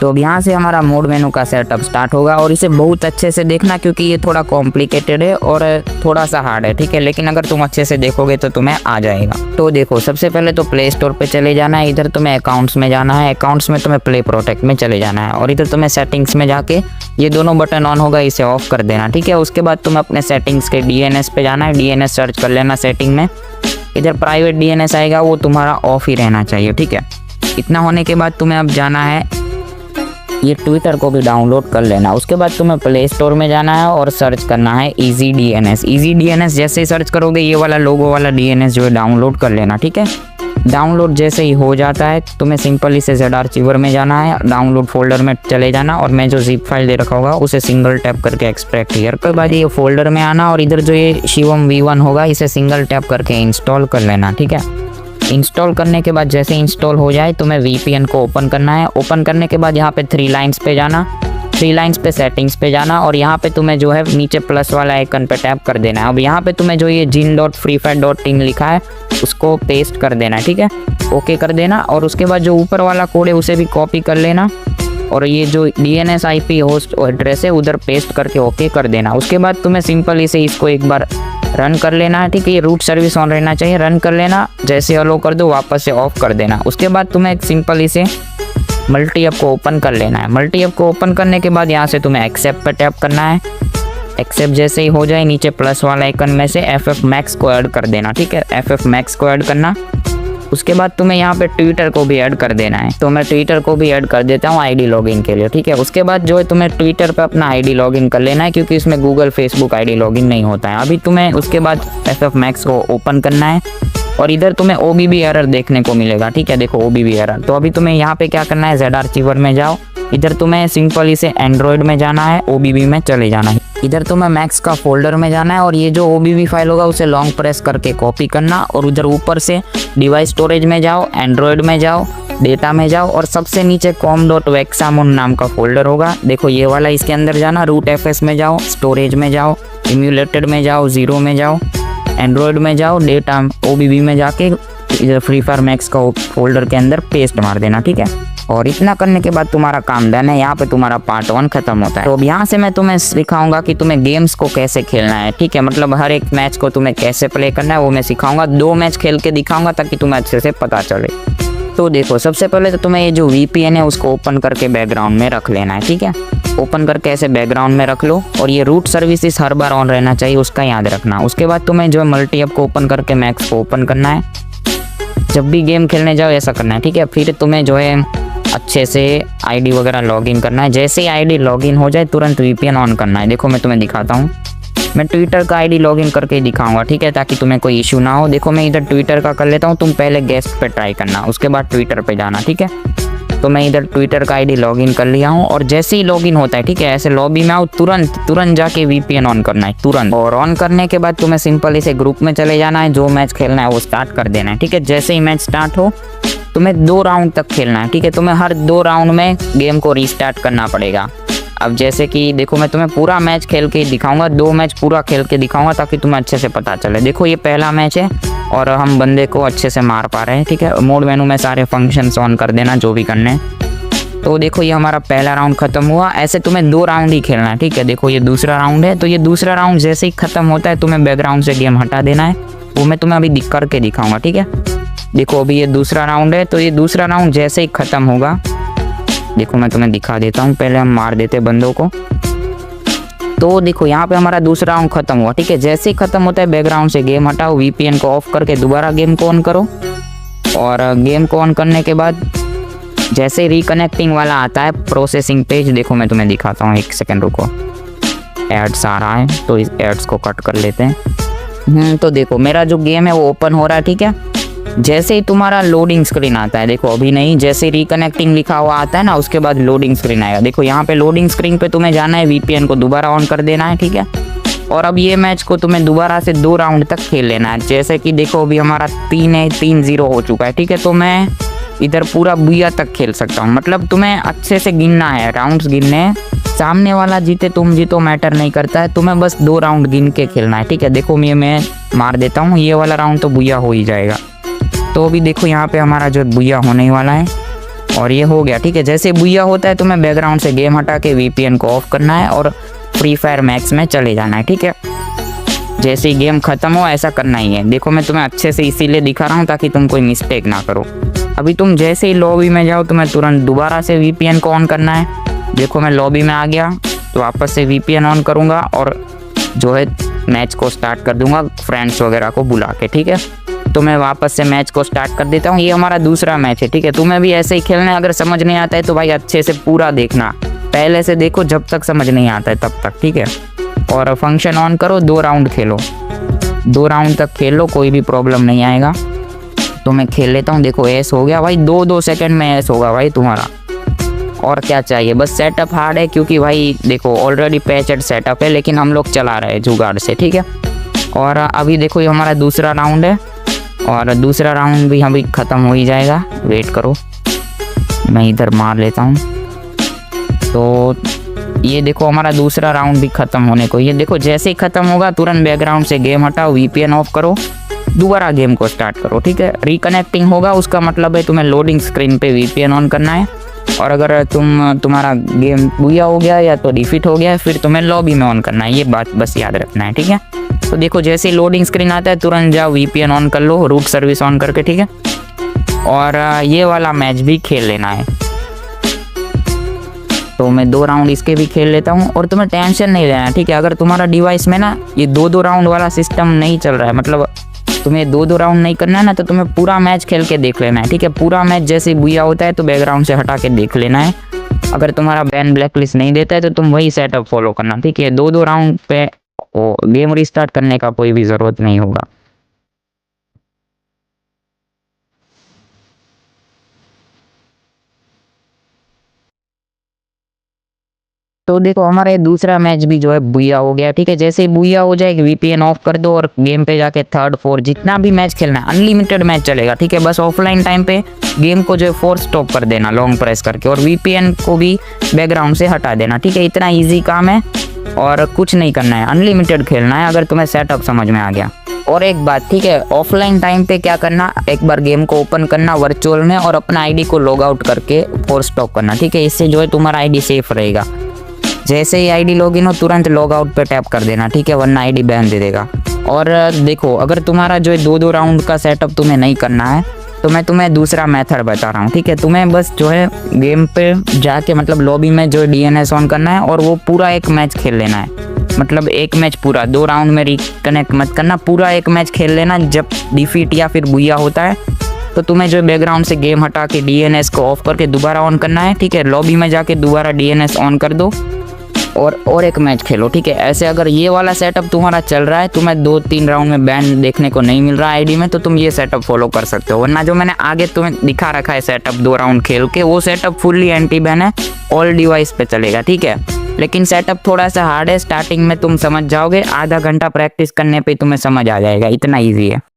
तो अब यहाँ से हमारा मोड मेनू का सेटअप स्टार्ट होगा और इसे बहुत अच्छे से देखना क्योंकि ये थोड़ा कॉम्प्लिकेटेड है और थोड़ा सा हार्ड है, ठीक है, लेकिन अगर तुम अच्छे से देखोगे तो तुम्हें आ जाएगा। तो देखो सबसे पहले तो प्ले स्टोर पे चले जाना है, इधर तुम्हें अकाउंट्स में जाना है, अकाउंट्स में तुम्हें प्ले प्रोटेक्ट में चले जाना है और इधर तुम्हें सेटिंग्स में जाके ये दोनों बटन ऑन होगा, इसे ऑफ कर देना, ठीक है। उसके बाद तुम्हें अपने सेटिंग्स के DNS पे जाना है, DNS सर्च कर लेना सेटिंग में, इधर प्राइवेट DNS आएगा वो तुम्हारा ऑफ ही रहना चाहिए, ठीक है। इतना होने के बाद तुम्हें अब जाना है ये ट्विटर को भी डाउनलोड कर लेना। उसके बाद तुम्हें प्ले स्टोर में जाना है और सर्च करना है ईजी DNS। जैसे ही सर्च करोगे ये वाला लोगो वाला DNS जो है डाउनलोड कर लेना, ठीक है। डाउनलोड जैसे ही हो जाता है तुम्हें सिंपल इसे ZArchiver में जाना है, डाउनलोड फोल्डर में चले जाना और मैं जो जिप फाइल दे रखा होगा उसे सिंगल टैप करके एक्सट्रैक्ट हियर के बाद ये फोल्डर में आना और इधर जो ये शिवम V1 होगा इसे सिंगल टैप करके इंस्टॉल कर लेना, ठीक है। इंस्टॉल करने के बाद जैसे इंस्टॉल हो जाए तुम्हें VPN को ओपन करना है। ओपन करने के बाद यहाँ पे 3 लाइन्स पे जाना, 3 लाइन्स पे सेटिंग्स पे जाना और यहाँ पे तुम्हें जो है नीचे प्लस वाला आइकन पे टैप कर देना है। अब यहाँ पे तुम्हें जो ये jin.freefire.in लिखा है उसको पेस्ट कर देना है, ठीक है, ओके कर देना। और उसके बाद जो ऊपर वाला कोड है उसे भी कॉपी कर लेना और ये जो DNS IP होस्ट एड्रेस है उधर पेस्ट करके ओके कर देना। उसके बाद तुम्हें सिंपल इसे इसको एक बार रन कर लेना है, ठीक है। ये रूट सर्विस ऑन रहना चाहिए, रन कर लेना, जैसे अलो कर दो वापस से ऑफ कर देना। उसके बाद तुम्हें एक सिंपल इसे मल्टी ऐप को ओपन कर लेना है। मल्टी ऐप को ओपन करने के बाद यहाँ से तुम्हें एक्सेप्ट पर टैप करना है। एक्सेप्ट जैसे ही हो जाए नीचे प्लस वाला आइकन में से FF Max को ऐड कर देना, ठीक है, FF Max को ऐड करना। उसके बाद तुम्हें यहाँ पे ट्विटर को भी ऐड कर देना है, तो मैं ट्विटर को भी ऐड कर देता हूँ ID लॉगिन के लिए, ठीक है। उसके बाद जो है तुम्हें ट्विटर पे अपना ID लॉगिन कर लेना है क्योंकि इसमें गूगल फेसबुक ID लॉगिन नहीं होता है अभी। तुम्हें उसके बाद FF Max को ओपन करना है और इधर तुम्हें OBB एरर देखने को मिलेगा, ठीक है, देखो OBB एरर। तो अभी तुम्हें यहाँ पे क्या करना है, ZArchiver में जाओ, इधर तुम्हें सिंपल इसे एंड्रॉयड में जाना है, OBB में चले जाना है। इधर तुम्हें मैक्स का फोल्डर में जाना है और ये जो OBB फाइल होगा उसे लॉन्ग प्रेस करके कॉपी करना और उधर ऊपर से डिवाइस स्टोरेज में जाओ, एंड्रॉयड में जाओ, डेटा में जाओ और सबसे नीचे com.vexamon नाम का फोल्डर होगा, देखो ये वाला, इसके अंदर जाना, रूट FS में जाओ, स्टोरेज में जाओ, इम्यूलेटेड में जाओ, 0 में जाओ, एंड्रॉयड में जाओ, डेटा OBB में जाके इधर फ्री फायर मैक्स का फोल्डर के अंदर पेस्ट मार देना, ठीक है। और इतना करने के बाद तुम्हारा काम डन है, यहाँ पे तुम्हारा पार्ट 1 खत्म होता है। तो अब यहाँ से मैं तुम्हें सिखाऊंगा कि तुम्हें गेम्स को कैसे खेलना है, ठीक है, मतलब हर एक मैच को तुम्हें कैसे प्ले करना है वो मैं सिखाऊंगा। 2 मैच खेल के दिखाऊंगा ताकि तुम्हें अच्छे से पता चले। तो देखो सबसे पहले तो तुम्हें ये जो VPN है उसको ओपन करके बैकग्राउंड में रख लेना है, ठीक है। ओपन करके ऐसे बैकग्राउंड में रख लो और ये रूट सर्विसेज हर बार ऑन रहना चाहिए, उसका याद रखना। उसके बाद तुम्हें जो है मल्टी ऐप को ओपन करके मैक्स को ओपन करना है, जब भी गेम खेलने जाओ ऐसा करना है, ठीक है। फिर तुम्हें जो है अच्छे से ID वगैरह लॉगिन करना है, जैसे ही ID लॉगिन हो जाए तुरंत VPN ऑन करना है। देखो मैं तुम्हें दिखाता हूँ, मैं ट्विटर का ID लॉगिन करके दिखाऊंगा, ठीक है, ताकि तुम्हें कोई इशू ना हो। देखो मैं इधर ट्विटर का कर लेता हूँ, तुम पहले गेस्ट पे ट्राई करना, उसके बाद ट्विटर पे जाना, ठीक है। तो मैं इधर ट्विटर का ID लॉगिन कर लिया हूँ और जैसे ही लॉगिन होता है, ठीक है, ऐसे लॉबी में आओ, तुरंत जाके VPN ऑन करना है, तुरंत। और ऑन करने के बाद तुम्हें सिंपल इसे ग्रुप में चले जाना है, जो मैच खेलना है वो स्टार्ट कर देना है, ठीक है। जैसे ही मैच स्टार्ट हो तुम्हें 2 राउंड तक खेलना है, ठीक है। तुम्हें हर 2 राउंड में गेम को रीस्टार्ट करना पड़ेगा। अब जैसे कि देखो मैं तुम्हें पूरा मैच खेल के दिखाऊंगा, 2 मैच पूरा खेल के दिखाऊंगा ताकि तुम्हें अच्छे से पता चले। देखो ये पहला मैच है और हम बंदे को अच्छे से मार पा रहे हैं, ठीक है। मोड मेनू में सारे फंक्शंस ऑन कर देना जो भी करने हैं। तो देखो ये हमारा पहला राउंड खत्म हुआ। ऐसे तुम्हें 2 राउंड ही खेलना है, ठीक है। देखो ये दूसरा राउंड है, तो ये दूसरा राउंड जैसे ही खत्म होता है तुम्हें बैकग्राउंड से गेम हटा देना है, वो मैं तुम्हें अभी करके दिखाऊंगा, ठीक है। देखो अभी ये दूसरा राउंड है, तो ये दूसरा राउंड जैसे ही खत्म होगा, देखो मैं तुम्हें दिखा देता हूँ, पहले हम मार देते बंदों को। तो देखो यहाँ पे हमारा दूसरा राउंड खत्म हुआ, ठीक है। जैसे ही खत्म होता है बैकग्राउंड से गेम हटाओ, VPN को ऑफ करके दोबारा गेम को ऑन करो और गेम को ऑन करने के बाद जैसे ही रिकनेक्टिंग वाला आता है प्रोसेसिंग पेज, देखो मैं तुम्हें दिखाता हूँ, 1 सेकेंड रुको, एड्स आ रहा है तो इस एड्स को कट कर लेते हैं। तो देखो मेरा जो गेम है वो ओपन हो रहा है, ठीक है। जैसे ही तुम्हारा लोडिंग स्क्रीन आता है, देखो अभी नहीं, जैसे रिकनेक्टिंग लिखा हुआ आता है ना उसके बाद लोडिंग स्क्रीन आएगा। देखो यहाँ पे लोडिंग स्क्रीन पे तुम्हें जाना है, VPN को दोबारा ऑन कर देना है, ठीक है। और अब ये मैच को तुम्हें दोबारा से 2 राउंड तक खेल लेना है। जैसे कि देखो अभी हमारा 3-0 हो चुका है, ठीक है। तो मैं इधर पूरा बुया तक खेल सकता हूँ, मतलब तुम्हें अच्छे से गिनना है, राउंड्स गिनने हैं। सामने वाला जीते तुम जीतो मैटर नहीं करता है, तुम्हें बस 2 राउंड गिन के खेलना है, ठीक है। देखो मैं मार देता हूँ, ये वाला राउंड तो बुया हो ही जाएगा। तो अभी देखो यहाँ पे हमारा जो बुया होने वाला है और ये हो गया, ठीक है। जैसे बुया होता है तुम्हें बैकग्राउंड से गेम हटा के VPN को ऑफ करना है और फ्री फायर मैक्स में चले जाना है, ठीक है। जैसे ही गेम खत्म हो ऐसा करना ही है। देखो मैं तुम्हें अच्छे से इसीलिए दिखा रहा हूँ ताकि तुम कोई मिस्टेक ना करो। अभी तुम जैसे ही लॉबी में जाओ तुम्हें तुरंत दोबारा से VPN को ऑन करना है। देखो मैं लॉबी में आ गया तो वापस से VPN ऑन करूँगा और जो है मैच को स्टार्ट कर दूंगा फ्रेंड्स वगैरह को बुला के, ठीक है। तो मैं वापस से मैच को स्टार्ट कर देता हूँ। ये हमारा दूसरा मैच है, ठीक है। तुम्हें भी ऐसे ही खेलना है। अगर समझ नहीं आता है तो भाई अच्छे से पूरा देखना, पहले से देखो जब तक समझ नहीं आता है तब तक, ठीक है। और फंक्शन ऑन करो, 2 राउंड खेलो, 2 राउंड तक खेल लो, कोई भी प्रॉब्लम नहीं आएगा। तो मैं खेल लेता हूँ। देखो एस हो गया भाई, 2-2 सेकंड में एस होगा भाई तुम्हारा। और क्या चाहिए, बस सेटअप हार्ड है क्योंकि भाई देखो ऑलरेडी पैचड सेटअप है, लेकिन हम लोग चला रहे हैं जुगाड़ से, ठीक है। और अभी देखो ये हमारा दूसरा राउंड है और दूसरा राउंड भी अभी ख़त्म हो ही जाएगा। वेट करो, मैं इधर मार लेता हूँ। तो ये देखो हमारा दूसरा राउंड भी ख़त्म होने को, ये देखो जैसे ही ख़त्म होगा तुरंत बैकग्राउंड से गेम हटाओ, VPN ऑफ करो, दोबारा गेम को स्टार्ट करो, ठीक है। रिकनेक्टिंग होगा उसका मतलब है तुम्हें लोडिंग स्क्रीन पे VPN ऑन करना है। और अगर तुम्हारा गेम बुया हो गया या तो डिफीट हो गया फिर तुम्हें लॉबी में ऑन करना है, ये बात बस याद रखना है, ठीक है। तो देखो जैसे ही लोडिंग स्क्रीन आता है तुरंत जाओ VPN ऑन कर लो, रूट सर्विस ऑन करके, ठीक है। और ये वाला मैच भी खेल लेना है। तो मैं 2 राउंड इसके भी खेल लेता हूँ और तुम्हें टेंशन नहीं लेना, ठीक है। अगर तुम्हारा डिवाइस में ना ये 2-2 राउंड वाला सिस्टम नहीं चल रहा है, मतलब तुम्हें 2-2 राउंड नहीं करना है ना, तो तुम्हें पूरा मैच खेल के देख लेना है, ठीक है। पूरा मैच जैसे बुया होता है तो बैकग्राउंड से हटा के देख लेना है। अगर तुम्हारा बैन ब्लैक लिस्ट नहीं देता है तो तुम वही सेटअप फॉलो करना, ठीक है। 2-2 राउंड पे गेम रिस्टार्ट करने का कोई भी ज़रूरत नहीं होगा। तो देखो हमारा ये दूसरा मैच भी जो है बुया हो गया, ठीक है। जैसे ही बुया हो जाएगी VPN ऑफ कर दो और गेम पे जाके 3rd 4th जितना भी मैच खेलना है अनलिमिटेड मैच चलेगा, ठीक है। बस ऑफलाइन टाइम पे गेम को जो है फोर्स स्टॉप कर देना लॉन्ग प्रेस करके और VPN को भी बैकग्राउंड से हटा देना, ठीक है। इतना ईजी काम है और कुछ नहीं करना है, अनलिमिटेड खेलना है अगर तुम्हें सेटअप समझ में आ गया। और एक बात, ठीक है, ऑफलाइन टाइम पे क्या करना, एक बार गेम को ओपन करना वर्चुअल में और अपना आईडी को लॉग आउट करके फोर्स स्टॉप करना, ठीक है। इससे जो है तुम्हारा आईडी सेफ रहेगा। जैसे ही आईडी लॉगिन हो तुरंत लॉग आउट पे टैप कर देना, ठीक है, वरना आईडी बैन दे देगा। और देखो अगर तुम्हारा जो है 2-2 राउंड का सेटअप तुम्हें नहीं करना है तो मैं तुम्हें दूसरा मेथड बता रहा हूँ, ठीक है। तुम्हें बस जो है गेम पे जाके मतलब लॉबी में जो है DNS ऑन करना है और वो पूरा एक मैच खेल लेना है। मतलब एक मैच पूरा 2 राउंड में रिकनेक्ट मत करना, पूरा एक मैच खेल लेना। जब डिफीट या फिर बुया होता है तो तुम्हें जो बैकग्राउंड से गेम हटा के DNS को ऑफ करके दोबारा ऑन करना है, ठीक है। लॉबी में जाके दोबारा DNS ऑन कर दो और एक मैच खेलो, ठीक है। ऐसे अगर ये वाला सेटअप तुम्हारा चल रहा है, तुम्हें 2-3 राउंड में बैन देखने को नहीं मिल रहा है आईडी में, तो तुम ये सेटअप फॉलो कर सकते हो। वरना जो मैंने आगे तुम्हें दिखा रखा है सेटअप 2 राउंड खेल के, वो सेटअप फुल्ली एंटी बैन है, ऑल डिवाइस पे चलेगा, ठीक है। लेकिन सेटअप थोड़ा सा हार्ड है, स्टार्टिंग में तुम समझ जाओगे, आधा घंटा प्रैक्टिस करने पे तुम्हें समझ आ जाएगा, इतना ईजी है।